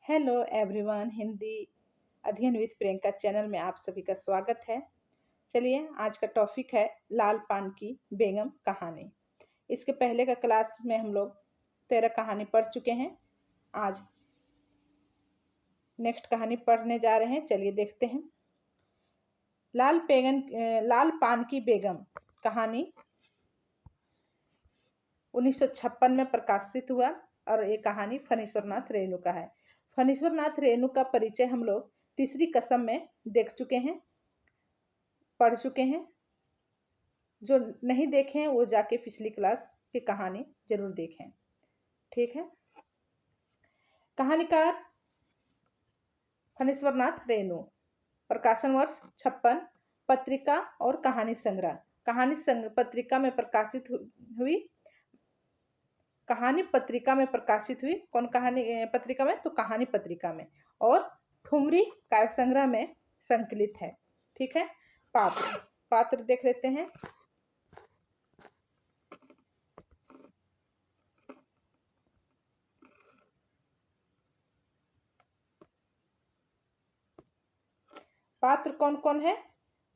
Hello everyone, Hindi अध्ययन with Priyanka channel में आप सभी का स्वागत है। चलिए, आज का टॉपिक है लाल पान की बेगम कहानी। इसके पहले का क्लास में हम लोग 13 कहानी पढ़ चुके हैं। आज नेक्स्ट कहानी पढ़ने जा रहे हैं। चलिए देखते हैं। लाल पान की बेगम कहानी 1956 में प्रकाशित हुआ और ये कहानी फणीश्वरनाथ रेणु का है। फणीश्वरनाथ रेणु का परिचय हम लोग तीसरी कसम में देख चुके हैं, पढ़ चुके हैं। जो नहीं देखे हैं वो जाके पिछली क्लास की कहानी जरूर देखें। ठीक है। कहानीकार फणीश्वरनाथ रेणु, प्रकाशन वर्ष 56, पत्रिका और कहानी संग्रह। पत्रिका में प्रकाशित हुई। कहानी पत्रिका में प्रकाशित हुई। कौन कहानी पत्रिका में? तो कहानी पत्रिका में। और ठुमरी काव्य संग्रह में संकलित है। ठीक है। पात्र देख लेते हैं। पात्र कौन कौन है?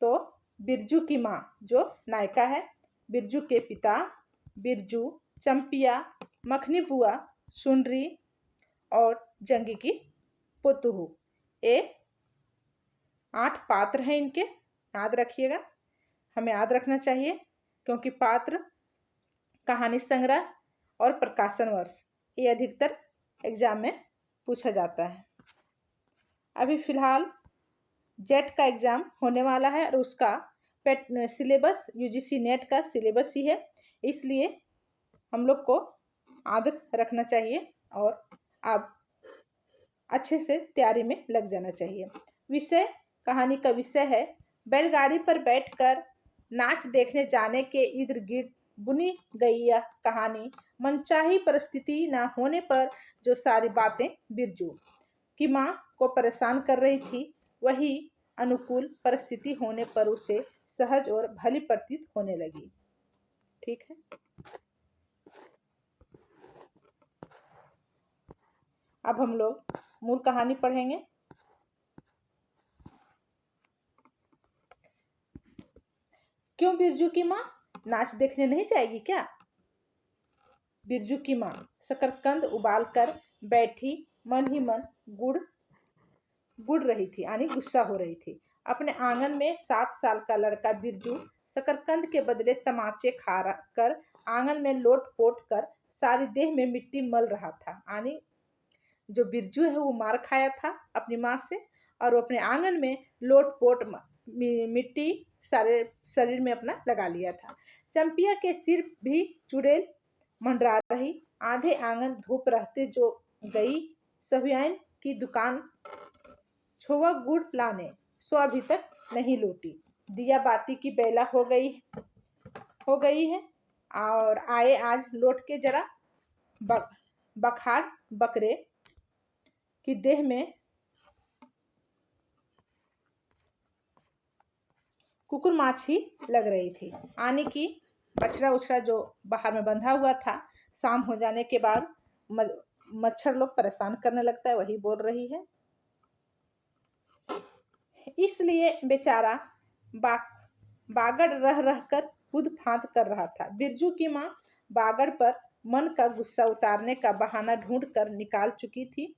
तो बिरजू की माँ जो नायिका है, बिरजू के पिता बिरजू, चंपिया, मखनी बुआ, सुनरी और जंगी की पोतुहू। ये 8 पात्र हैं इनके। याद रखिएगा, हमें याद रखना चाहिए, क्योंकि पात्र, कहानी संग्रह और प्रकाशन वर्ष ये अधिकतर एग्जाम में पूछा जाता है। अभी फिलहाल जेट का एग्जाम होने वाला है और उसका सिलेबस यूजीसी नेट का सिलेबस ही है, इसलिए हम लोग को याद रखना चाहिए और आप अच्छे से तैयारी में लग जाना चाहिए। विषय, कहानी का विषय है बैलगाड़ी पर बैठकर नाच देखने जाने के इर्द गिर्द बुनी गई यह कहानी मनचाही परिस्थिति न होने पर जो सारी बातें बिरजू की माँ को परेशान कर रही थी, वही अनुकूल परिस्थिति होने पर उसे सहज और भली प्रतीत होने लगी। ठीक है। अब हम लोग मूल कहानी पढ़ेंगे। क्यों बिरजू की माँ नाच देखने नहीं जाएगी क्या? बिरजू की माँ शकरकंद उबाल कर बैठी मन ही मन गुड़ रही थी, यानी गुस्सा हो रही थी। अपने आंगन में 7 साल का लड़का बिरजू शकरकंद के बदले तमाचे खा कर आंगन में लोट पोट कर सारी देह में मिट्टी मल रहा था। यानी जो बिरजू है वो मार खाया था अपनी माँ से और वो अपने आंगन में लोट पोट मिट्टी सारे शरीर में अपना लगा लिया था। चंपिया के सिर भी चुड़ैल मंडरा रही। आधे आंगन धूप रहते जो गई सहुआइन की दुकान छोवा गुड़ लाने, सो अभी तक नहीं लौटी। दिया बाती की बेला हो गई है और आए आज लौट के जरा बखार बकरे की देह में कुकुर माछी लग रही थी। आने की बछड़ा उछड़ा जो बाहर में बंधा हुआ था, शाम हो जाने के बाद मच्छर लोग परेशान करने लगता है, वही बोल रही है। इसलिए बेचारा बागड़ रह रहकर खुद फांद कर रहा था। बिरजू की माँ बागड़ पर मन का गुस्सा उतारने का बहाना ढूंढ कर निकाल चुकी थी।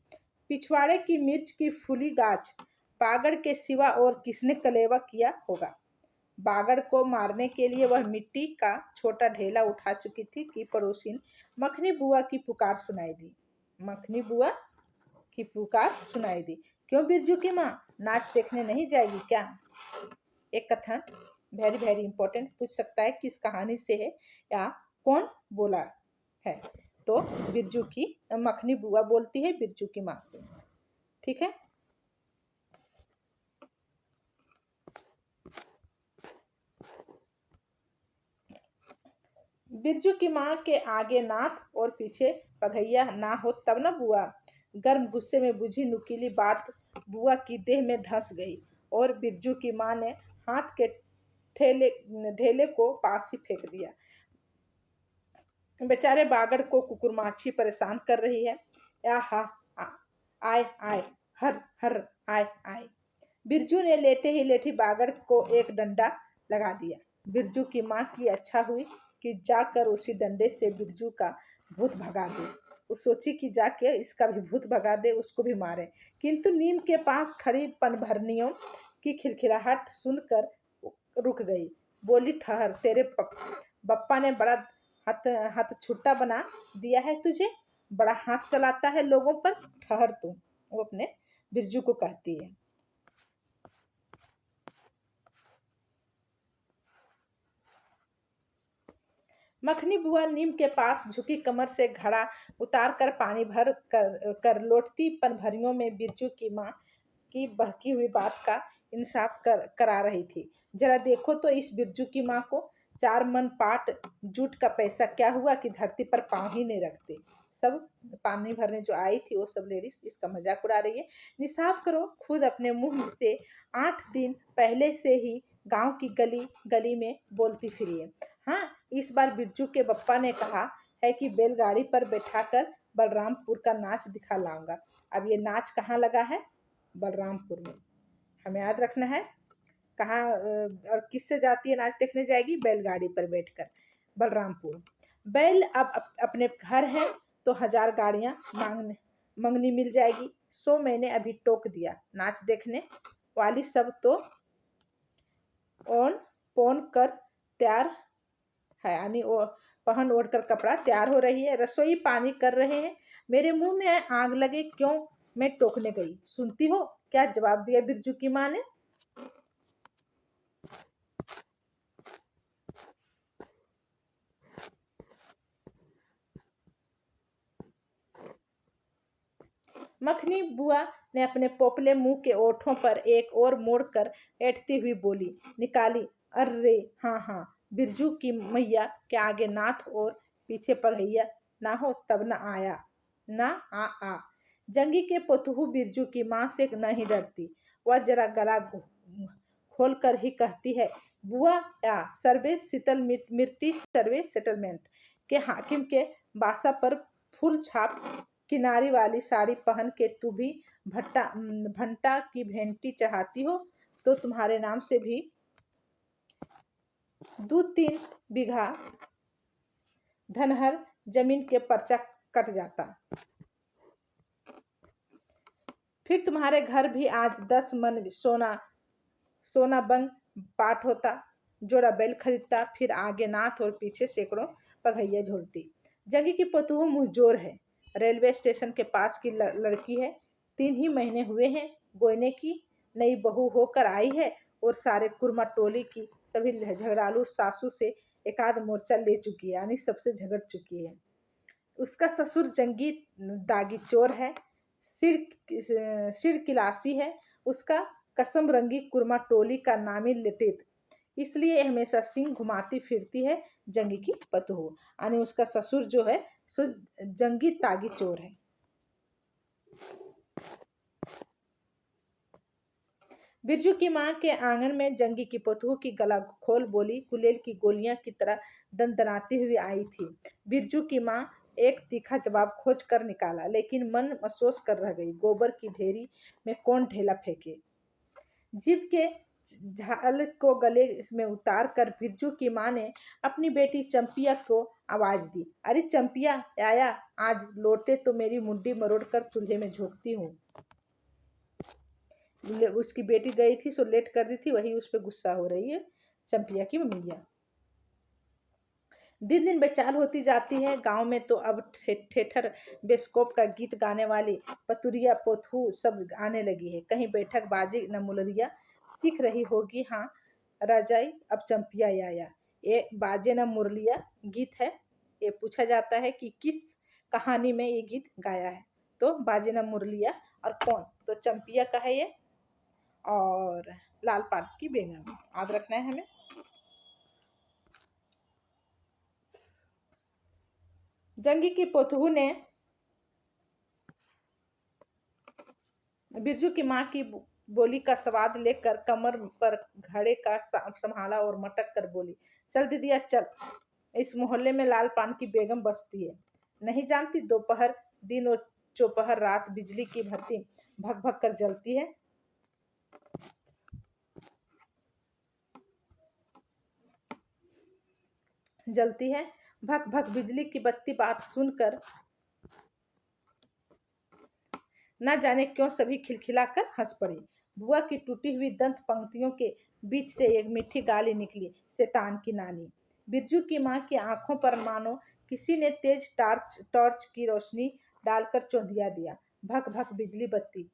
पिछवाड़े की मिर्च की फूली गाछ बागड़ के सिवा और किसने कलेवा किया होगा। बागड़ को मारने के लिए वह मिट्टी का छोटा ढेला उठा चुकी थी कि पड़ोसिन मखनी बुआ की पुकार सुनाई दी। मखनी बुआ की पुकार सुनाई दी। क्यों बिरजू की माँ नाच देखने नहीं जाएगी क्या? एक कथन वेरी वेरी इंपॉर्टेंट पूछ सकता है किस कहानी से है या कौन बोला है। तो बिरजू की मखनी बुआ बोलती है बिरजू की माँ से। ठीक है। बिरजू की माँ के आगे नाथ और पीछे पघैया ना हो तब न बुआ। गर्म गुस्से में बुझी नुकीली बात बुआ की देह में धंस गई और बिरजू की माँ ने हाथ के ढेले को पास ही फेंक दिया। बेचारे बागड़ को कुकुरमाछी परेशान कर रही है। आय आय, हर हर, आय आय। बिरजू ने लेटे ही लेटी बागड़ को एक डंडा लगा दिया। बिरजू की माँ की अच्छा हुई कि जाकर उसी डंडे से बिरजू का भूत भगा दे। वो सोची कि जाके इसका भी भूत भगा दे, उसको भी मारे। किंतु नीम के पास खड़ी पनभरनियों की खिलखिलाहट सुनकर रुक गई। बोली, ठहर, तेरे बप्पा ने बड़ा हाथ छुट्टा बना दिया है तुझे, बड़ा हाथ चलाता है लोगों पर, ठहर तू। वो अपने बिरजू को कहती है। मखनी बुआ नीम के पास झुकी कमर से घड़ा उतार कर पानी भर कर लौटती पनभरियों में बिरजू की माँ की बहकी हुई बात का इंसाफ करा रही थी। जरा देखो तो इस बिरजू की माँ को, 4 मन पाट जूट का पैसा क्या हुआ कि धरती पर पाँव ही नहीं रखते। सब पानी भरने जो आई थी वो सब लेडीज इसका मजाक उड़ा रही है। इंसाफ करो, खुद अपने मुंह से 8 दिन पहले से ही गांव की गली गली में बोलती फिरी है। हाँ, इस बार बिरजू के बप्पा ने कहा है कि बैलगाड़ी पर बैठाकर बलरामपुर का नाच दिखा लाऊंगा। अब ये नाच कहाँ लगा है? बलरामपुर में। हमें याद रखना है कहाँ और किससे जाती है नाच देखने जाएगी? बैलगाड़ी पर बैठकर बलरामपुर। बैल अब अपने घर है तो 1000 गाड़ियां मंगनी मिल जाएगी। सो मैंने अभी टोक दिया, नाच देखने वाली सब तो ओन पोन कर तैयार है, यानी वो पहन ओढ़ कर कपड़ा तैयार हो रही है, रसोई पानी कर रहे हैं। मेरे मुंह में आग लगे क्यों मैं टोकने गई? सुनती हो क्या जवाब दिया बिरजू की माँ ने? मखनी बुआ ने अपने पोपले मुंह के ओठों पर एक और मोड़ कर ऐठती हुई बोली निकाली, अरे हाँ हाँ, बिरजू की मैया के आगे नाथ और पीछे पढ़ैया ना हो तब न आया ना आ। जंगी के पोतहू बिरजू की माँ से नहीं डरती। वह जरा गला खोल कर ही कहती है, बुआ या सर्वे शीतल मिट्टी सर्वे सेटलमेंट के हाकिम के बासा पर फूल छाप किनारी वाली साड़ी पहन के तू भी भंटा की भेंटी चढ़ाती हो तो तुम्हारे नाम से भी 2-3 बीघा धनहर जमीन के पर्चा कट जाता। फिर तुम्हारे घर भी आज 10 मन सोना बंग पाठ होता, जोड़ा बैल खरीदता, फिर आगे नाथ और पीछे सैकड़ों पगैया झोलती। जंगी की पतुह मुंह जोर है, रेलवे स्टेशन के पास की लड़की है, 3 ही महीने हुए हैं गोयने की, नई बहू होकर आई है और सारे कुर्मा टोली की सभी झगड़ालू सासू से एकाध मोर्चा ले चुकी है, यानी सबसे झगड़ चुकी है। उसका ससुर जंगी दागी चोर है, सिर किलासी है, उसका कसम रंगी कुर्मा टोली का नामी लिटित, इसलिए हमेशा सिंह घुमाती फिरती है जंगी की पतोह, यानी उसका ससुर जो है सो जंगी तागी चोर है। बिरजू की माँ के आंगन में जंगी की पतोह की गला खोल बोली गुलेल की गोलियां की तरह दंदनाती हुई आई थी। बिरजू की माँ एक तीखा जवाब खोज कर निकाला, लेकिन मन अफसोस कर रह गई। गोबर की ढेरी में कौन ढेला फेंके? जीभ के झाल को गले में उतार कर बिरजू की माँ ने अपनी बेटी चंपिया को आवाज दी, अरे चंपिया आया, आज लोटे तो मेरी मुंडी मरोड़ कर चूल्हे में झोंकती हूँ। उसकी बेटी गई थी सो लेट कर दी थी, वही उस पर गुस्सा हो रही है चंपिया की मम्मिया। दिन दिन बेचाल होती जाती है। गांव में तो अब ठेठर बेस्कोप का गीत गाने वाली पतुरिया पोथू सब आने लगी है। कहीं बैठक बाजी न मुलरिया सीख रही होगी। हाँ राजाई, अब चंपिया आया, ये बाजे न मुरलिया गीत है। ये पूछा जाता है कि किस कहानी में ये गीत गाया है, तो बाजे न मुरलिया, और कौन, तो चंपिया का है ये और लाल पाट की बेगम, याद रखना है हमें। जंगी की पोतहू ने बिरजू की माँ की बोली का स्वाद लेकर कमर पर घड़े का संभाला और मटक कर बोली, चल दीदिया चल, इस मोहल्ले में लाल पान की बेगम बसती है, नहीं जानती? दोपहर दिन वो दोपहर रात बिजली की बत्ती भग भग कर जलती है। भग भग बिजली की बत्ती बात सुनकर न जाने क्यों सभी खिलखिलाकर हंस पड़ी। बुआ की टूटी हुई दंत पंक्तियों के बीच से एक मीठी गाली निकली, शैतान की नानी। बिरजू की माँ की आंखों पर मानो किसी ने तेज टॉर्च की रोशनी डालकर चौंधिया दिया। भग भग बिजली बत्ती।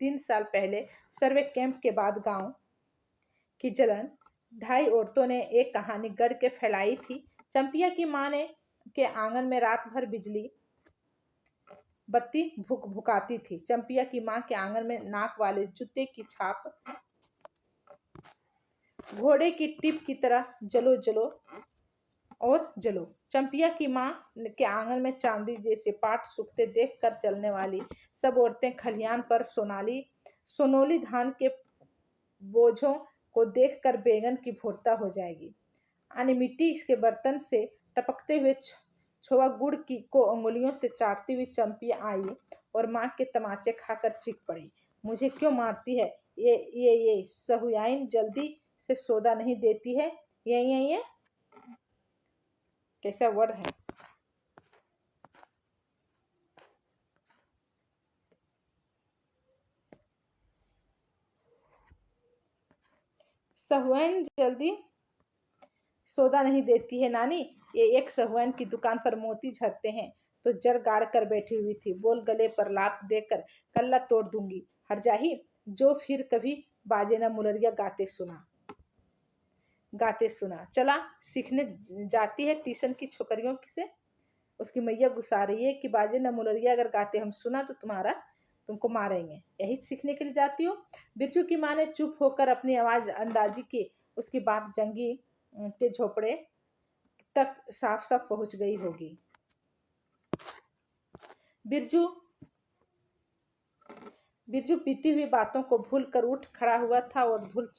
3 साल पहले सर्वे कैंप के बाद गांव की जलन 2.5 औरतों ने एक कहानी गढ़ के फैलाई थी। चंपिया की माँ ने के आंगन में रात भर बिजली बत्ती भुक भुकाती थी। चंपिया की माँ के आंगन में नाक वाले जूते की छाप घोड़े की टिप की तरह जलो जलो और जलो। चंपिया की माँ के आंगन में चांदी जैसे पाट सूखते देखकर चलने वाली सब औरतें खलियान पर सोनोली धान के बोझों को देखकर बैंगन की भोरता हो जाएगी। आने मिट्टी के बर्तन से टपकते हुए छोवा गुड़ की को उंगलियों से चाटती हुई चंपिया आई और माँ के तमाचे खाकर चीख पड़ी, मुझे क्यों मारती है? ये सहुआइन जल्दी से सौदा नहीं देती है। ये कैसा वर्ड है? सहुआइन जल्दी सौदा नहीं देती है नानी। ये एक सहुआइन की दुकान पर मोती झरते हैं तो जड़ गाड़ कर बैठी हुई थी। बोल गले पर लात देकर कल्ला तोड़ दूंगी। हरजाही जो फिर कभी बाजे न मुलरिया गाते सुना। चला सीखने जाती है ट्यूशन की छोकरियों से। उसकी मैया गुस्सा रही है कि बाजे न मुलरिया अगर गाते हम सुना तो तुमको मारेंगे। यही सीखने के लिए जाती हो? बिरजू की माँ ने चुप होकर अपनी आवाज अंदाजी की। उसकी बात जंगी के झोपड़े तक साफ साफ पहुंच गई होगी। बिरजू बीती हुई बातों को भूल कर उठ खड़ा हुआ था और धूल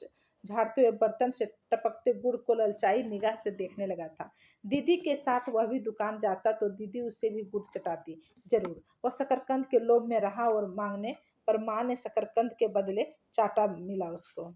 झाड़ते हुए बर्तन से टपकते गुड़ को ललचाई निगाह से देखने लगा था। दीदी के साथ वह भी दुकान जाता तो दीदी उसे भी गुड़ चटाती जरूर। वह शकरकंद के लोभ में रहा और मांगने पर माँ ने शकरकंद के बदले चाटा मिला उसको।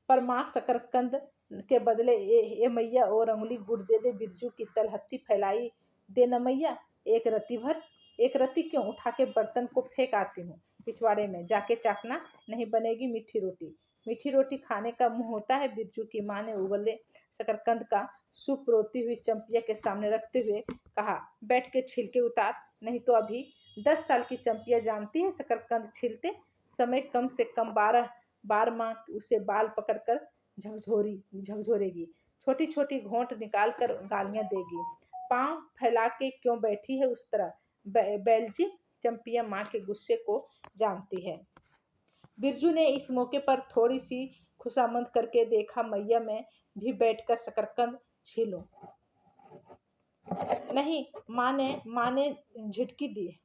पर माँ शकरकंद के बदले ए मैया और अंगुली गुड़ दे दे। बिरजू की तलहत्ती फैलाई दे न मैया, एक रत्ती भर। एक रत्ती क्यों? उठा के बर्तन को फेंक आती हूँ पिछवाड़े में, जाके चाटना, नहीं बनेगी मीठी रोटी। मीठी रोटी खाने का मुंह होता है? बिरजू की माँ ने उबले शकरकंद का सूप रोती हुई चंपिया के सामने रखते हुए कहा, बैठ के छिलके उतार, नहीं तो अभी। 10 साल की चंपिया जानती है शकरकंद छीलते समय कम से कम 12 बार माँ उसे बाल पकड़कर झकझोरेगी, छोटी छोटी घोंट निकाल कर गालियां देगी। पांव फैला के क्यों बैठी है उस तरह? बैलजी। चंपिया माँ के गुस्से को जानती है। बिरजू ने इस मौके पर थोड़ी सी खुशामंद करके देखा, मैया मैं भी बैठकर शकरकंद छीलूं। नहीं, माँ ने झिटकी दी।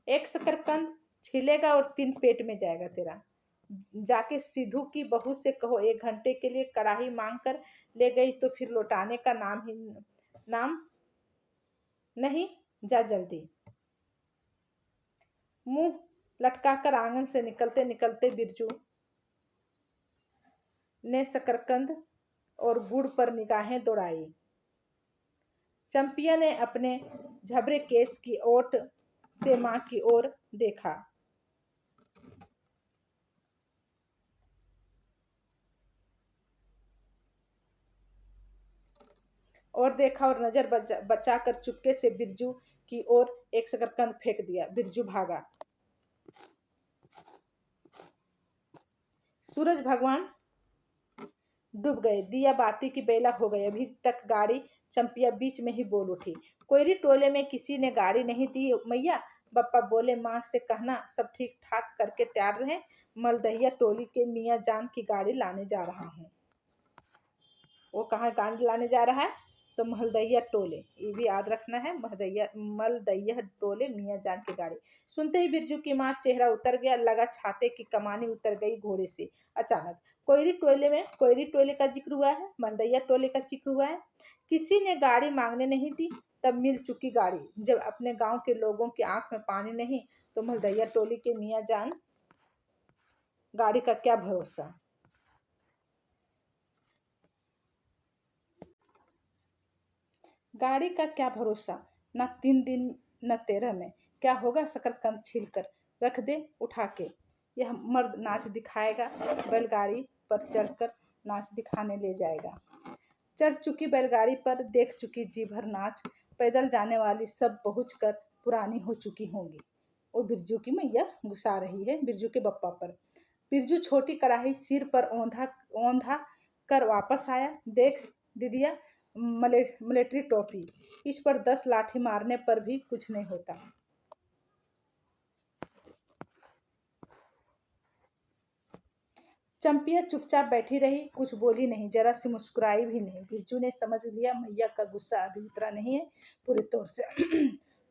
एक शकरकंद छीलेगा और 3 पेट में जाएगा तेरा। जाके सिद्धू की बहू से कहो 1 घंटे के लिए कढ़ाई मांग कर ले गई तो फिर लौटाने का नाम नहीं। जा जल्दी। मुंह लटकाकर आंगन से निकलते निकलते बिरजू ने शकरकंद और गुड़ पर निगाहें दौड़ाई। चंपिया ने अपने झबरे केस की ओट से माँ की ओर देखा और नजर बचाकर चुपके से बिरजू की ओर एक शकरकंद फेंक दिया। बिरजू भागा। सूरज भगवान डूब गए, दिया बाती की बेला हो गई। अभी तक गाड़ी। चंपिया बीच में ही बोल उठी, कोयरी टोले में किसी ने गाड़ी नहीं दी मैया। बप्पा बोले माँ से कहना सब ठीक ठाक करके तैयार रहे, मलदहिया टोली के मियाँ जान की गाड़ी लाने जा रहा हूँ। वो कहाँ गाड़ी लाने जा रहा है? तो महलदैया टोले, ये भी याद रखना है। मलदैया टोले मियाँ जान की गाड़ी। सुनते ही बिरजू की माँ चेहरा उतर गया, लगा छाते की कमानी उतर गई घोड़े से अचानक। कोयरी टोले का जिक्र हुआ है, मलदैया टोले का जिक्र हुआ है। किसी ने गाड़ी मांगने नहीं दी, तब मिल चुकी गाड़ी। जब अपने गांव के लोगों की आंख में पानी नहीं, तो मलदैया टोली के मियाँ जान गाड़ी का क्या भरोसा। गाड़ी का क्या भरोसा, न 3 दिन न 13 में। क्या होगा, शकरकंद छील कर रख दे उठा के। यह मर्द नाच दिखाएगा, बैलगाड़ी पर चढ़कर नाच दिखाने ले जाएगा। चढ़ चुकी बैलगाड़ी पर, देख चुकी जी भर नाच। पैदल जाने वाली सब पहुँच कर पुरानी हो चुकी होंगी। वो बिरजू की मैया गुस्सा रही है बिरजू के बप्पा पर। बिरजू छोटी कढ़ाई सिर पर औंधा कर वापस आया। देख दीदिया, मिलिट्री टोपी, इस पर 10 लाठी मारने पर भी कुछ नहीं होता। चंपिया चुपचाप बैठी रही, कुछ बोली नहीं, जरा सी मुस्कुराई भी नहीं। बिरजू ने समझ लिया मैया का गुस्सा अभी उतरा नहीं है पूरे तौर से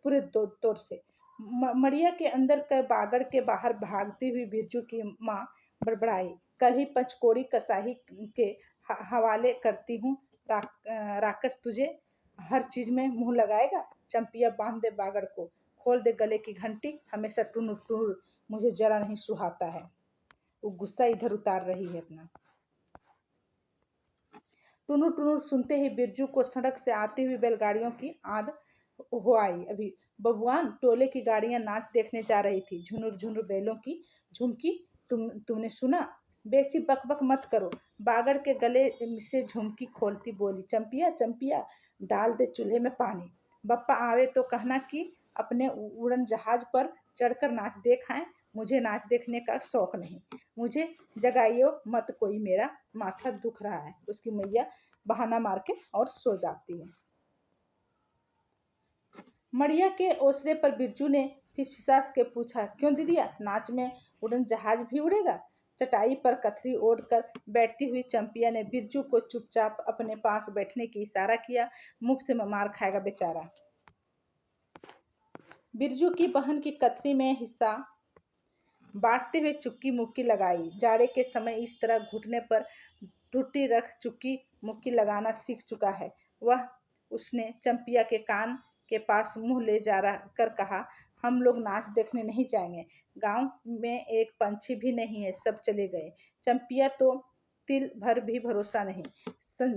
पूरे तौर से। मड़िया के अंदर कर बागड़ के बाहर भागती हुई बिरजू की माँ बड़बड़ाई, कल ही पंचकोड़ी कसाही के हवाले करती हूँ। राकस तुझे हर चीज में मुंह लगाएगा। चंपिया बांध दे बागड़ को, खोल दे गले की घंटी, हमेशा टुनुर टुनुर मुझे जरा नहीं सुहाता है। वो गुस्सा इधर उतार रही है अपना। टुनुर टुनुर सुनते ही बिरजू को सड़क से आती हुई बैलगाड़ियों की आद हो आई। अभी बबुआन टोले की गाड़ियां नाच देखने जा रही थी, झुनुर झुनुर बैलों की झुमकी। तुमने सुना? बेसी बकबक मत करो। बागड़ के गले से झुमकी खोलती बोली, चंपिया चंपिया, डाल दे चूल्हे में पानी। बप्पा आवे तो कहना कि अपने उड़न जहाज पर चढ़कर नाच देख आए। मुझे नाच देखने का शौक नहीं। मुझे जगाइयो मत, कोई मेरा माथा दुख रहा है। उसकी मैया बहाना मार के और सो जाती है। मड़िया के ओसरे पर बिरजू ने फिसफिसास के पूछा, क्यों दीदिया, नाच में उड़न जहाज भी उड़ेगा? चटाई पर कथरी ओढ़ कर बैठती हुई चंपिया ने बिरजू को चुपचाप अपने पास बैठने की इशारा किया। मुफ्त में मार खाएगा बेचारा। बिरजू की बहन की कथरी में हिस्सा बांटते हुए चुक्की मुक्की लगाई। जाड़े के समय इस तरह घुटने पर टूटी रख चुक्की मुक्की लगाना सीख चुका है वह। उसने चंपिया के कान के पास मुंह ले जा कर कहा, हम लोग नाच देखने नहीं जाएंगे। गांव में एक पंछी भी नहीं है, सब चले गए। चंपिया तो तिल भर भी भरोसा नहीं।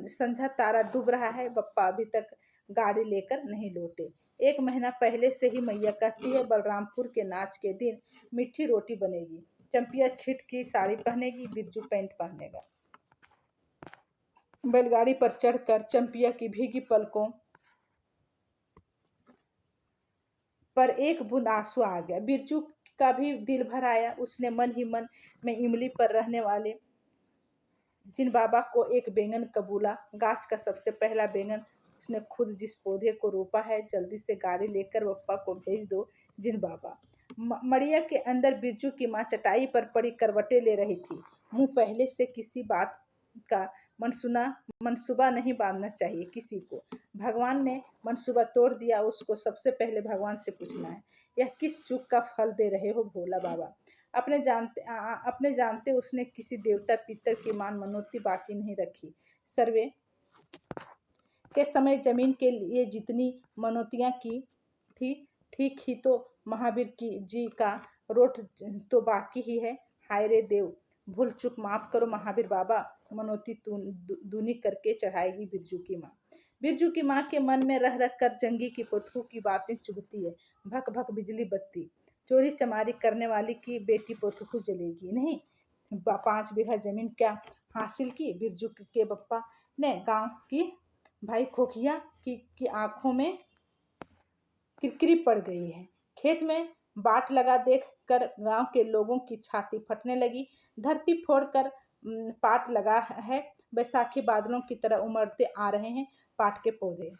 संझा तारा डूब रहा है, बप्पा अभी तक गाड़ी लेकर नहीं लौटे। 1 महीना पहले से ही मैया कहती है बलरामपुर के नाच के दिन मीठी रोटी बनेगी। चंपिया छिट की साड़ी पहनेगी, बिरजू पैंट पहनेगा। बैलगाड़ी पर चढ़कर चंपिया की भीगी पलकों पर एक बूंद आंसू आ गया। बिरजू का भी दिल भर आया। उसने मन ही मन में इमली पर रहने वाले जिन बाबा को एक बैंगन कबूला। गाछ का सबसे पहला बैंगन उसने खुद जिस पौधे को रोपा है। जल्दी से गाड़ी लेकर पप्पा को भेज दो जिन बाबा। मड़िया के अंदर बिरजू की माँ चटाई पर पड़ी करवटें ले रही थी। मुंह पहले से किसी बात का मनसूबा नहीं बांधना चाहिए किसी को। भगवान ने मनसूबा तोड़ दिया, उसको सबसे पहले भगवान से पूछना है, यह किस चूक का फल दे रहे हो भोला बाबा? अपने जानते उसने किसी देवता पितर की मान मनोती बाकी नहीं रखी। सर्वे के समय जमीन के लिए जितनी मनोतियां की थी, ठीक ही तो महावीर की जी का रोट तो बाकी ही है। हाय रे देव, भूल चूक माफ करो महावीर बाबा। मनोती दूनी करके चढ़ाएगी बिरजू की माँ। बिरजू की माँ के मन में रह रख कर जंगी की पोथू की बातें चुभती है। भक भक बिजली बत्ती, चोरी चमारी करने वाली की बेटी पोथू जलेगी नहीं। 5 बीघा जमीन क्या हासिल की बिरजू के बप्पा ने? गांव की भाई खोखिया की आंखों में किरकिरी पड़ गई है। खेत में बाट लगा देख कर गांव के लोगों की छाती फटने लगी। धरती फोड़कर पाट लगा है। बैसाखी बादलों की तरह उमड़ते आ रहे हैं पाट के पौधे।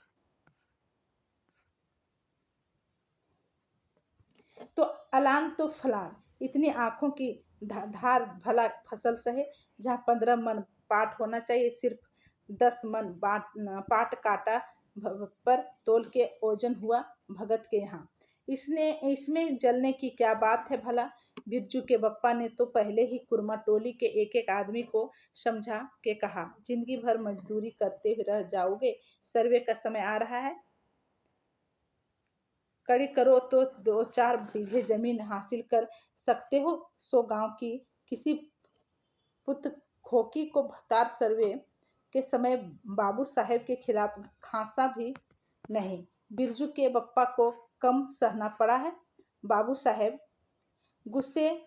तो अलान तो फलान, इतनी आंखों की धार भला फसल सहे। जहाँ 15 मन पाट होना चाहिए, सिर्फ 10 मन पाट काटा पर तोल के ओजन हुआ भगत के यहाँ। इसमें जलने की क्या बात है भला। बिरजू के बप्पा ने तो पहले ही कुरमा टोली के एक एक आदमी को समझा के कहा, जिंदगी भर मजदूरी करते रह जाओगे, सर्वे का समय आ रहा है, कड़ी करो तो 2-4 बीघे जमीन हासिल कर सकते हो। सो गांव की किसी पुत खोकी को भतार सर्वे के समय बाबू साहेब के खिलाफ खांसा भी नहीं। बिरजू के बप्पा को कम सहना पड़ा है। बाबू साहेब गुस्से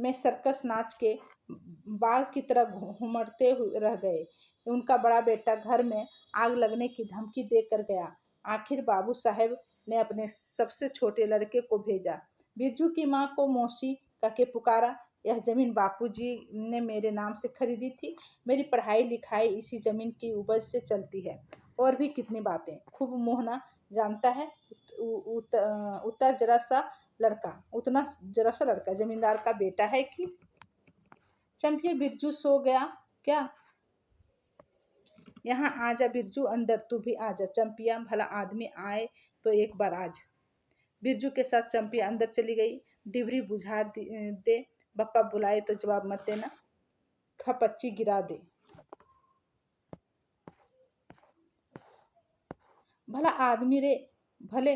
में सर्कस नाच के बाघ की तरह घूमते हुए रह गए। उनका बड़ा बेटा घर में आग लगने की धमकी देकर गया। आखिर बाबू साहेब ने अपने सबसे छोटे लड़के को भेजा। बिरजू की माँ को मौसी कहके पुकारा। यह जमीन बापूजी ने मेरे नाम से खरीदी थी। मेरी पढ़ाई लिखाई इसी जमीन की उपज से चलती है। और भी कितनी बातें। खूब मोहना जानता है। उतना जरा सा लड़का जमींदार का बेटा है कि। चंपिया, बिरजू सो गया क्या? यहाँ आजा बिरजू, अंदर तू भी आजा। चंपिया, भला आदमी आए तो एक बार आज। बिरजू के साथ चंपिया अंदर चली गई। डिबरी बुझा दे, बप्पा बुलाए तो जवाब मत देना, खपच्ची गिरा दे। भला आदमी रे, भल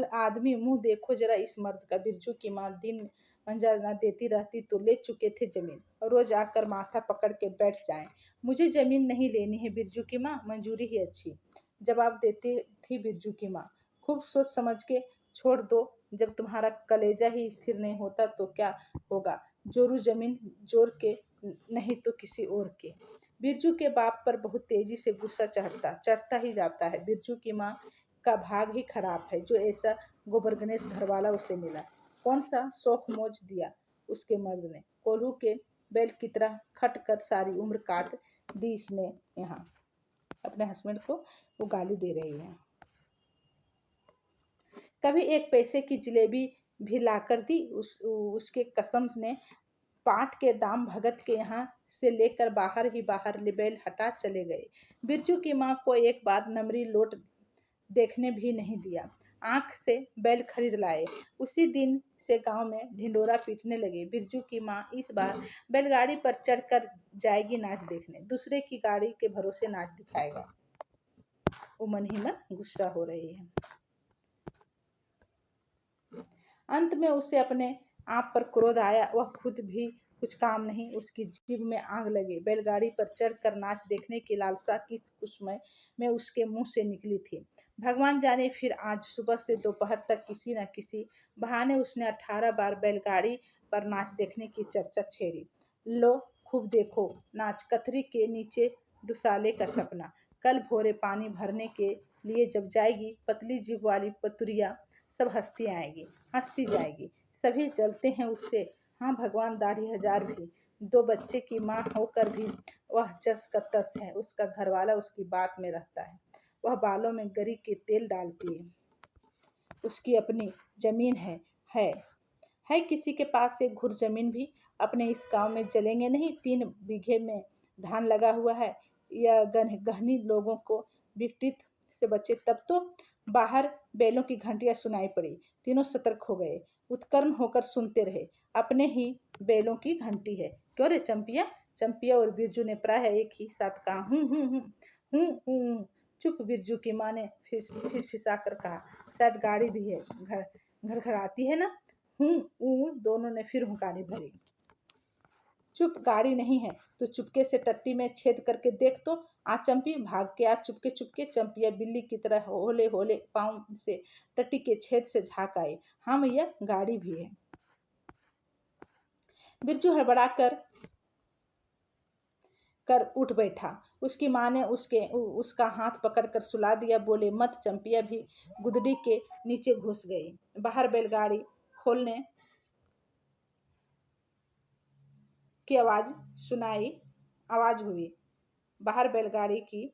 आदमी, मुंह देखो जरा इस मर्द का। बिरजू की माँ दिन मंजा न देती रहती तो ले चुके थे जमीन, और रोज आकर माथा पकड़ के बैठ जाए। मुझे जमीन नहीं लेनी है बिरजू की माँ, मंजूरी ही अच्छी, जवाब देती थी बिरजू की माँ। खूब सोच समझ के छोड़ दो, जब तुम्हारा कलेजा ही स्थिर नहीं होता तो क्या होगा। जोरू जमीन जोर के, नहीं तो किसी और के। बिरजू के बाप पर बहुत तेजी से गुस्सा चढ़ता ही जाता है। बिरजू की माँ का भाग ही खराब है जो ऐसा गोबर गणेश घरवाला उसे मिला। कौन सा शौक मौज दिया उसके मर्द ने। कोल्हू के बैल की तरह खट कर सारी उम्र काट दी इसने। यहाँ अपने हस्बैंड को वो गाली दे रही है। कभी एक पैसे की जलेबी भी लाकर दी उसके कसम ने। पाट के दाम भगत के यहाँ से लेकर बाहर ही बाहर बैल हटा चले गए। बिरजू की माँ को एक बार नमरी लोट देखने भी नहीं दिया। आंख से बैल खरीद लाए। उसी दिन से गांव में ढिंडोरा पीटने लगे। बिरजू की माँ इस बार बैलगाड़ी पर चढ़कर जाएगी नाच देखने, दूसरे की गाड़ी के भरोसे नाच दिखाएगा। वो मन ही मन गुस्सा हो रही है। अंत में उसे अपने आप पर क्रोध आया। वह खुद भी कुछ काम नहीं, उसकी जीभ में आग लगी। बैलगाड़ी पर चढ़कर नाच देखने की लालसा किस कुसमय में उसके मुंह से निकली थी, भगवान जाने। फिर आज सुबह से दोपहर तक किसी न किसी बहाने उसने 18 बार बैलगाड़ी पर नाच देखने की चर्चा छेड़ी। लो खूब देखो नाच, कथरी के नीचे दुसाले का सपना। कल भोरे पानी भरने के लिए जब जाएगी पतली जीभ वाली पतुरिया, सब हंसती जाएगी। सभी जलते हैं उससे। हाँ भगवान, दाढ़ी हजार भी, 2 बच्चे की माँ होकर भी वह जस का तस है। उसका घरवाला उसकी बात में रहता है। वह बालों में गरी के तेल डालती है। उसकी अपनी जमीन है किसी के पास एक घुर जमीन भी। अपने इस गांव में जलेंगे नहीं। 3 बीघे में धान लगा हुआ है। यह गहनी लोगों को विपरीत से बचे। तब तो बाहर बैलों की घंटियां सुनाई पड़ी। तीनों सतर्क हो गए, उत्कर्ण होकर सुनते रहे। अपने ही बैलों की घंटी है। क्यों रे चंपिया? चंपिया और बिरजू ने प्राय एक ही साथ कहा, हूँ। चुप, बिरजू की माँ ने फिसा कर कहा। शायद गाड़ी भी है, घर घर आती है ना। दोनों ने फिर हुंकारी भरी। चुप, गाड़ी नहीं है तो चुपके से टट्टी में छेद करके देख तो। आ चंपी, भाग के आ चुपके चुपके। चंपिया बिल्ली की तरह होले होले पाँव से टट्टी के छेद से झाँक आई। हाँ मैया, गाड़ी भी है। बिरजू हड़बड़ा कर उठ बैठा। उसकी माँ ने उसका हाथ पकड़कर सुला दिया। बोले मत। चंपिया भी गुदड़ी के नीचे घुस गई। बाहर बैलगाड़ी खोलने की आवाज हुई। बाहर बैलगाड़ी की।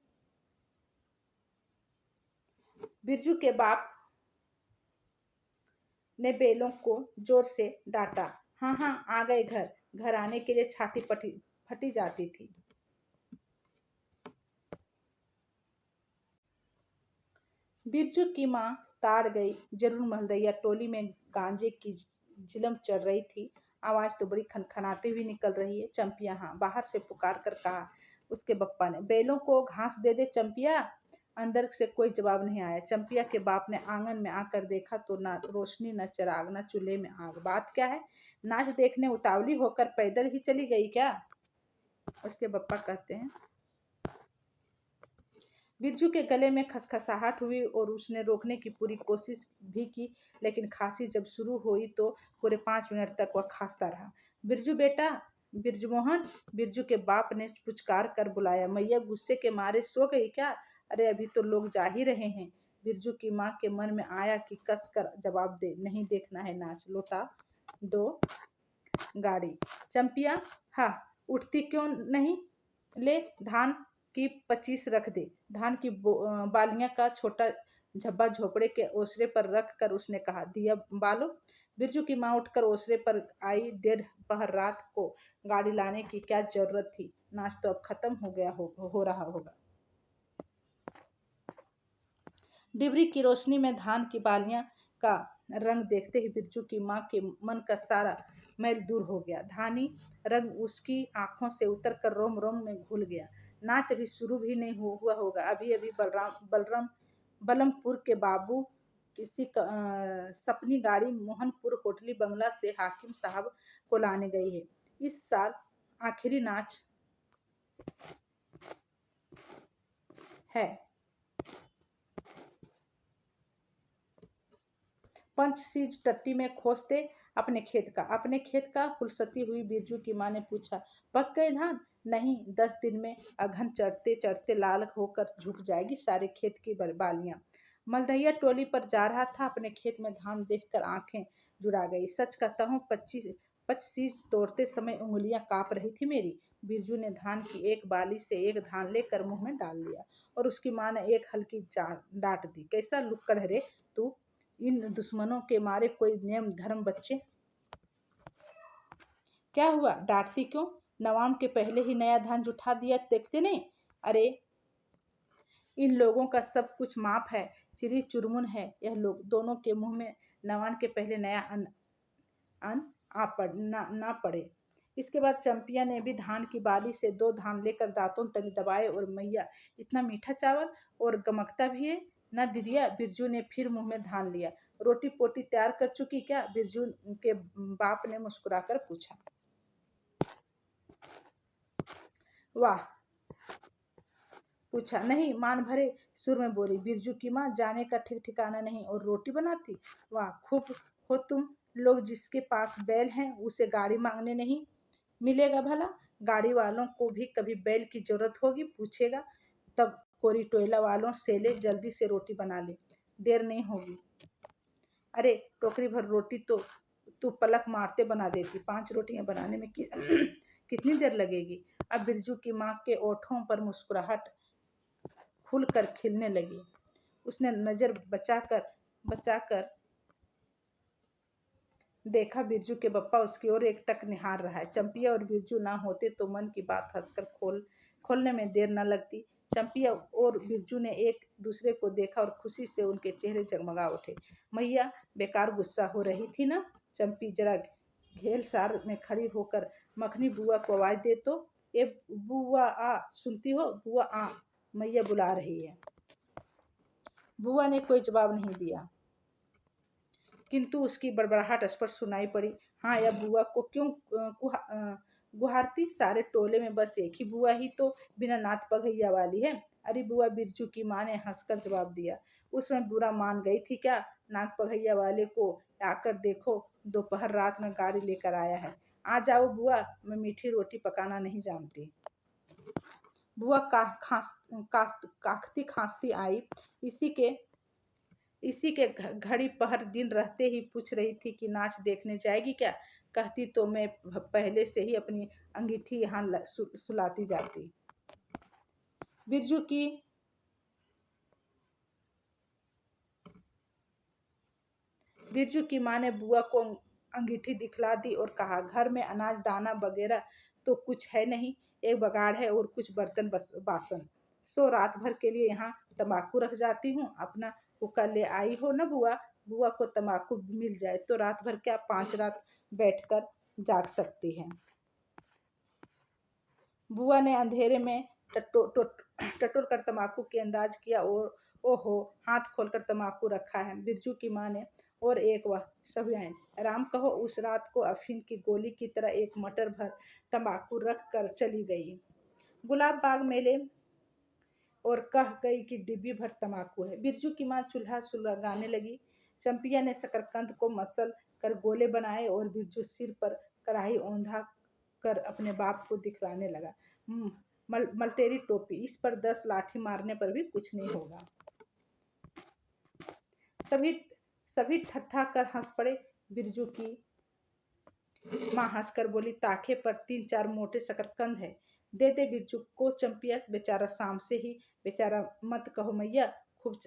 बिरजू के बाप ने बैलों को जोर से डांटा। हाँ, आ गए घर। घर आने के लिए छाती फटी जाती थी। बिरजू की माँ ताड़ गई। जरूर महलदैया टोली में गांजे की जिलम चढ़ रही थी। आवाज तो बड़ी खनखनाती हुई निकल रही है। चंपिया, हाँ, बाहर से पुकार कर कहा उसके बप्पा ने। बैलों को घास दे दे चंपिया। अंदर से कोई जवाब नहीं आया। चंपिया के बाप ने आंगन में आकर देखा तो ना रोशनी, न चिराग, न चूल्हे में आग। बात क्या है? नाच देखने उतावली होकर पैदल ही चली गई क्या? उसके बप्पा कहते हैं। बिरजू के गले में खसखसाहट हुई और उसने रोकने की पूरी कोशिश भी की, लेकिन खांसी जब शुरू हुई तो पूरे 5 मिनट तक वह खांसता रहा। बिरजू बेटा, बिरजू मोहन, बिरजू के बाप ने पुचकार कर बुलाया। मैया गुस्से के मारे सो गई क्या? अरे अभी तो लोग जा ही रहे हैं। बिरजू की माँ के मन में आया कि कस कर जवाब दे, नहीं देखना है नाच, लौटा दो गाड़ी। चंपिया, हाँ, उठती क्यों नहीं? ले, धान की 25 रख दे। धान की बालियां का छोटा झब्बा झोपड़े के ओसरे पर रख कर उसने कहा, दिया बालो। बिरजू की माँ उठकर ओसरे पर आई। 1:30 पहर रात को गाड़ी लाने की क्या जरूरत थी? नाच तो अब खत्म हो गया हो रहा होगा। डिबरी की रोशनी में धान की बालियां का रंग देखते ही बिरजू की माँ के मन का सारा मैल दूर हो गया। धानी रंग उसकी आंखों से उतरकर रोम रोम में घुल गया। नाच अभी शुरू भी नहीं हुआ होगा। अभी अभी बलमपुर के बाबू किसी सपनी गाड़ी मोहनपुर होटली बंगला से हाकिम साहब को लाने गई है। इस साल आखिरी नाच है। पंचसीज टट्टी में खोजते अपने खेत का फुलसती हुई बिरजू की माँ ने पूछा। पक गए धान? नहीं, 10 दिन में अघन चढ़ते चढ़ते लाल होकर झुक जाएगी सारे खेत की बालियां। मलदैया टोली पर जा रहा था। अपने खेत में धान देखकर आंखें जुड़ा गई। सच कहता हूँ, 25 तोड़ते समय उंगलियां कांप रही थी मेरी। बिरजू ने धान की एक बाली से एक धान लेकर मुंह में डाल लिया और उसकी माँ ने एक हल्की डांट दी। कैसा लुक्कड़ है रे तू? इन दुश्मनों के मारे कोई नियम धर्म बच्चे। क्या हुआ, डांटती क्यों? नवाम के पहले ही नया धान जुठा दिया, देखते नहीं? अरे इन लोगों का सब कुछ माफ है, चिरी चुरमुन है यह लोग। दोनों के मुंह में नवान के पहले नया अन ना पड़े। इसके बाद चंपिया ने भी धान की बाली से 2 धान लेकर दांतों तक दबाए और मैया, इतना मीठा चावल और गमकता भी है ना दीदिया। बिरजू ने फिर मुंह में धान लिया। रोटी पोटी तैयार कर चुकी क्या? बिरजू के बाप ने मुस्कुराकर पूछा। वाह, पूछा नहीं, मान भरे सुर में बोली बिरजू की माँ। जाने का ठीक ठिकाना नहीं और रोटी बनाती। वाह, खूब हो तुम लोग। जिसके पास बैल हैं उसे गाड़ी मांगने नहीं मिलेगा भला। गाड़ी वालों को भी कभी बैल की जरूरत होगी, पूछेगा तब। कोरी टोयला वालों से ले, जल्दी से रोटी बना ले, देर नहीं होगी। अरे टोकरी भर रोटी तो तू पलक मारते बना देती। 5 रोटियां बनाने में कितनी देर लगेगी? अब बिरजू की माँ के ओठों पर मुस्कुराहट खुलकर खिलने लगी। उसने नजर बचाकर देखा। बिरजू के बप्पा उसकी ओर एकटक निहार रहा है। चंपिया और बिरजू ना होते तो मन की बात हंसकर खोलने में देर न लगती। चंपिया और बिरजू ने एक दूसरे को देखा और खुशी से उनके चेहरे जगमगा उठे। मैया बेकार गुस्सा हो रही थी ना? चंपी जरा घेल सार में खड़ी होकर मखनी बुआ को आवाज दे तो। ए बुआ आ, सुनती हो? बुआ आ, मैया बुला रही है। बुआ ने कोई जवाब नहीं दिया, किंतु उसकी बड़बड़ाहट स्पष्ट सुनाई पड़ी। हाँ, या बुआ को क्यों गुहारती? सारे टोले में बस एक ही बुआ ही तो बिना नाथ पगैया वाली है। अरे बुआ, बिरजू की माँ ने हंसकर जवाब दिया। उसमें बुरा मान गई थी क्या? नाथ पगैया वाले को आकर देखो, दोपहर रात में गाड़ी लेकर आया है। आ जाओ बुआ, मैं मीठी रोटी पकाना नहीं जानती। बुआ काखती खांसती आई। इसी के घड़ी पहर दिन रहते ही पूछ रही थी कि नाच देखने जाएगी क्या? कहती तो मैं पहले से ही अपनी अंगीठी यहाँ सुलाती जाती। बिरजू की माँ ने बुआ को अंगीठी दिखला दी और कहा, घर में अनाज दाना वगैरह तो कुछ है नहीं, एक बगाड़ है और कुछ बर्तन बासन। सो रात भर के लिए यहाँ तंबाकू रख जाती हूँ, अपना हुक्का ले आई हो ना बुआ, बुआ को तम्बाकू मिल जाए तो रात भर क्या 5 रात बैठकर जाग सकती है। बुआ ने अंधेरे में टटोर कर तम्बाकू की अंदाज किया और ओहो, हाथ खोलकर तम्बाकू रखा है। बिरजू की माँ ने और एक वह सब्याइन, राम कहो उस रात को अफीम की गोली की तरह एक मटर भर तम्बाकू रख कर चली गई। गुलाब बाग मेले और कह गई कि डिब्बी भर तम्बाकू है। बिरजू की माँ चूल्हा सुलगाने लगी। चंपिया ने शकरकंद को मसल कर गोले बनाए और बिरजू सिर पर कढ़ाई औंधा कर अपने बाप को दिखलाने लगा। मलटेरी टोपी, इस पर 10 लाठी मारने पर भी कुछ नहीं होगा। सभी सभी ठट्ठा कर हंस पड़े। बिरजू की माँ हंसकर बोली, ताखे पर 3-4 मोटे शकरकंद है, दे दे बिरजू को। चंपिया, बेचारा शाम से ही बेचारा मत कहो मैया, खूब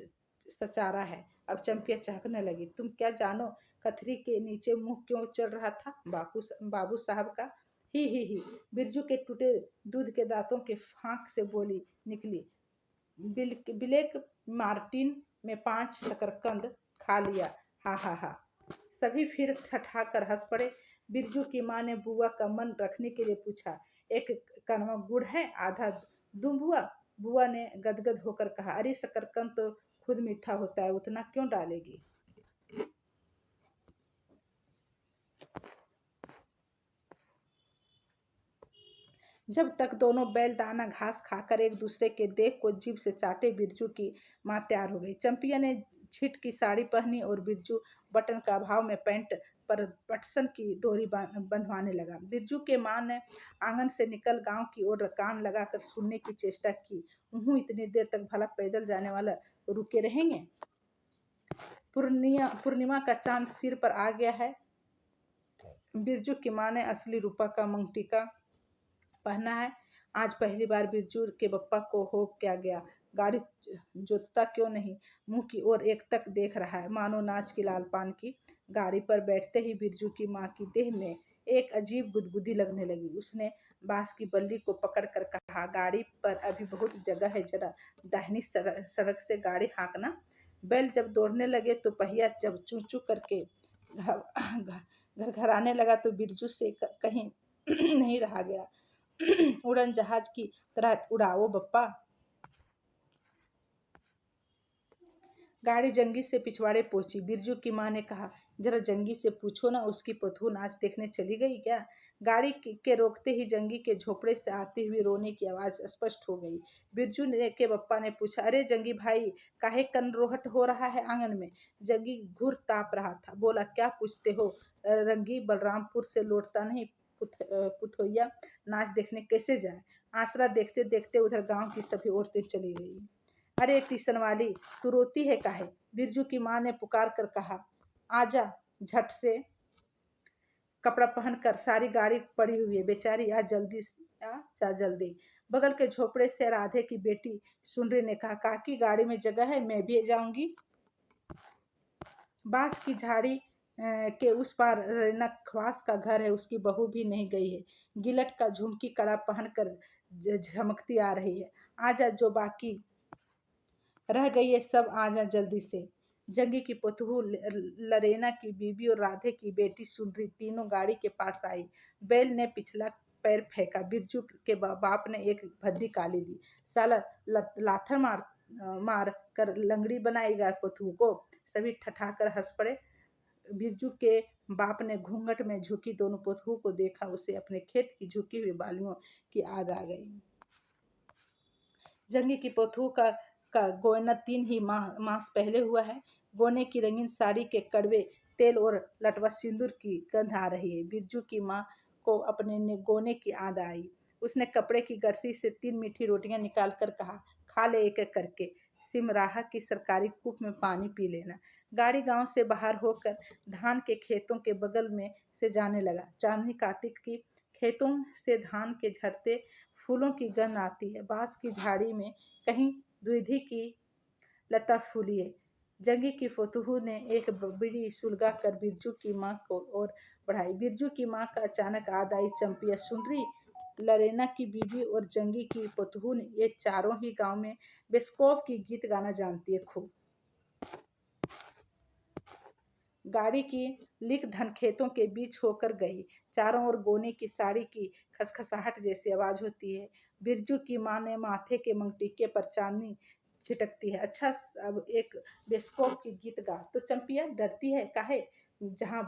सचारा है। अब चंपिया चहकने लगी। तुम क्या जानो कथरी के नीचे मुंह क्यों चल रहा था बाबू साहब का। ही बिरजू के टूटे दूध के दांतों के फांक से बोली निकली। ब्लैक मार्टिन में 5 शकरकंद खा लिया। हा हा हा। सभी फिर ठठाकर हंस पड़े। बिरजू की माँ ने बुआ का मन रखने के लिए पूछा, एक कनवा गुड़ है, आधा दूं बुआ। बुआ ने गदगद होकर कहा, अरे शकरकंद तो खुद मीठा होता है, उतना क्यों डालेगी। जब तक दोनों बैल दाना घास खाकर एक दूसरे के देह को जीभ से चाटे, बिरजू की माँ तैयार हो गई। चंपिया ने छिट की साड़ी पहनी और बिरजू बटन का अभाव में पैंट पर बटसन की डोरी बंधवाने लगा। बिरजू के माँ ने आंगन से निकल गांव की ओर कान लगाकर सुनने की चेष्टा की। इतनी देर तक भला पैदल जाने वाला रुके रहेंगे। पूर्णिमा का चांद सिर पर आ गया है। बिरजू की माँ ने असली रूपा का मंगटिका पहना है। आज पहली बार बिरजू के बप्पा को हो क्या गया, गाड़ी जोतता क्यों नहीं, मुंह की ओर एकटक देख रहा है मानो नाच की लालपान की। गाड़ी पर बैठते ही बिरजू की माँ की देह में एक अजीब गुदगुदी लगने लगी। उसने बांस की बल्ली को पकड़कर कहा, गाड़ी पर अभी बहुत जगह है, जरा दाहिनी सड़क से गाड़ी हाँकना। बैल जब दौड़ने लगे तो पहिया जब चू चू करके घर घर आने लगा तो बिरजू से कहीं नहीं रहा गया। उड़न जहाज की तरह उड़ाओ बप्पा। गाड़ी जंगी से पिछवाड़े पहुंची। बिरजू की माँ ने कहा, जरा जंगी से पूछो ना, उसकी पतू नाच देखने चली गई क्या। गाड़ी के रोकते ही जंगी के झोपड़े से आती हुई रोने की आवाज स्पष्ट हो गई। बिरजू ने के बप्पा ने पूछा, अरे जंगी भाई, काहे कनरोहट हो रहा है आंगन में। जंगी घूर ताप रहा था। बोला, क्या पूछते हो रंगी, बलरामपुर से लौटता नहीं पुथोइया नाच देखने कैसे जाए। आसरा देखते देखते उधर गांव की सभी औरतें चली गई। अरे टीसन वाली, तू रोती है काहे। बिरजू की माँ ने पुकार कर कहा, आजा झट से कपड़ा पहनकर, सारी गाड़ी पड़ी हुई है, बेचारी आ जल्दी, आ जा जल्दी। बगल के झोपड़े से राधे की बेटी सुनरी ने कहा, काकी गाड़ी में जगह है, मैं भी जाऊंगी। बांस की झाड़ी के उस पार रेना खवास का घर है, उसकी बहू भी नहीं गई है। गिलट का झुमकी कड़ा पहनकर झमकती आ रही है। आजा, जो बाकी रह गई है सब आजा जल्दी से। जंगी की पतहू लरेना की बीबी और राधे की बेटी सुनरी तीनों गाड़ी के पास आई। बैल ने पिछला पैर फेंका। बिरजू के बाप ने एक भद्दी काली दी। साला लाथर मार कर लंगड़ी बनाएगा पतहू को। सभी ठठाकर हंस पड़े। बिरजू के बाप ने घूंघट में झुकी दोनों पतहू को देखा। उसे अपने खेत की झुकी हुई बालियों की याद आ गई। जंगी की पतहू का गोयना 3 ही मास पहले हुआ है। गोने की रंगीन साड़ी के कड़वे तेल और लटवा सिंदूर की गंध आ रही है। बिरजू की माँ को अपने गोने की याद आई। उसने कपड़े की गठरी से 3 मीठी रोटियां निकाल कर कहा, खा ले एक एक करके, सिमराहा की सरकारी कूप में पानी पी लेना। गाड़ी गांव से बाहर होकर धान के खेतों के बगल में से जाने लगा। चांदनी कार्तिक की खेतों से धान के झड़ते फूलों की गंध आती है। बांस की झाड़ी में कहीं द्विधि की लता फूली है। जंगी की फतूहू ने एक बीड़ी सुलगा कर बिरजू की माँ को और बढ़ाई। बिरजू की माँ का अचानक याद आई चंपिया, सुनरी, लरेना की बीबी और जंगी की पतहू, ये चारों ही गांव में बेस्कौफ की गीत गाना जानती है खूब। गाड़ी की लिक धन खेतों के बीच होकर गई। चारों ओर गोने की साड़ी की खसखसाहट जैसी आवाज होती है। बिरजू की माँ ने माथे के मंगटीके पर चांदनी छिटकती है। अच्छा, अब एक बेस्कोप की गीत गा। तो चंपिया डरती है काहे, जहाँ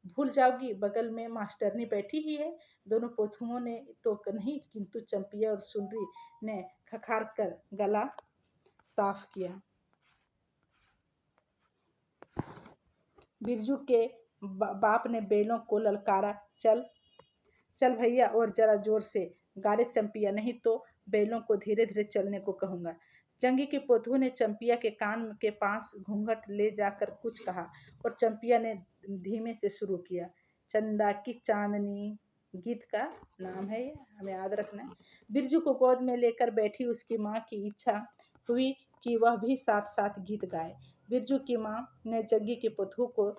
भूल जाओगी बगल में मास्टरनी बैठी ही है। दोनों पोथुओं ने तो नहीं, किंतु चंपिया और सुंदरी ने खखार कर गला साफ किया। बिरजू के बाप ने बैलों को ललकारा, चल चल भैया, और जरा जोर से गा रे चंपिया, नहीं तो बैलों को धीरे धीरे चलने को कहूंगा। जंगी के पोथू ने चंपिया के कान के पास घूंघट ले जाकर कुछ कहा और चंपिया ने धीमे से शुरू किया। चंदा की चांदनी गीत का नाम है, ये हमें याद रखना है। बिरजू को गोद में लेकर बैठी उसकी माँ की इच्छा हुई कि वह भी साथ साथ गीत गाए। बिरजू की माँ ने जंगी के पोथू को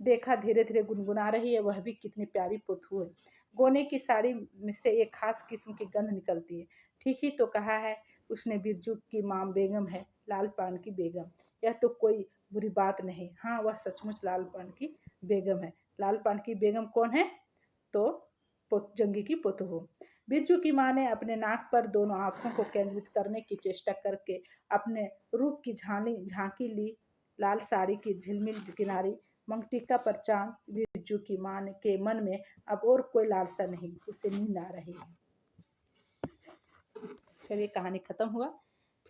देखा, धीरे धीरे गुनगुना रही है, वह भी कितनी प्यारी पोथू है। गोने की साड़ी में से एक खास किस्म की गंध निकलती है। ठीक ही तो कहा है उसने, बिरजू की माँ बेगम है, लाल पान की बेगम। यह तो कोई बुरी बात नहीं। हाँ, वह सचमुच लाल पान की बेगम है। लाल पान की बेगम कौन है? तो जंगी की पोतू हो। बिरजू की माँ ने अपने नाक पर दोनों आंखों को केंद्रित करने की चेष्टा करके अपने रूप की झांकी ली। लाल साड़ी की झिलमिल किनारी मंगटिका पर चांद। बिरजू की माँ के मन में अब और कोई लालसा नहीं, उसे नींद आ रही है। चलिए, कहानी खत्म हुआ।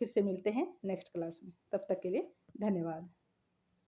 फिर से मिलते हैं नेक्स्ट क्लास में। तब तक के लिए धन्यवाद।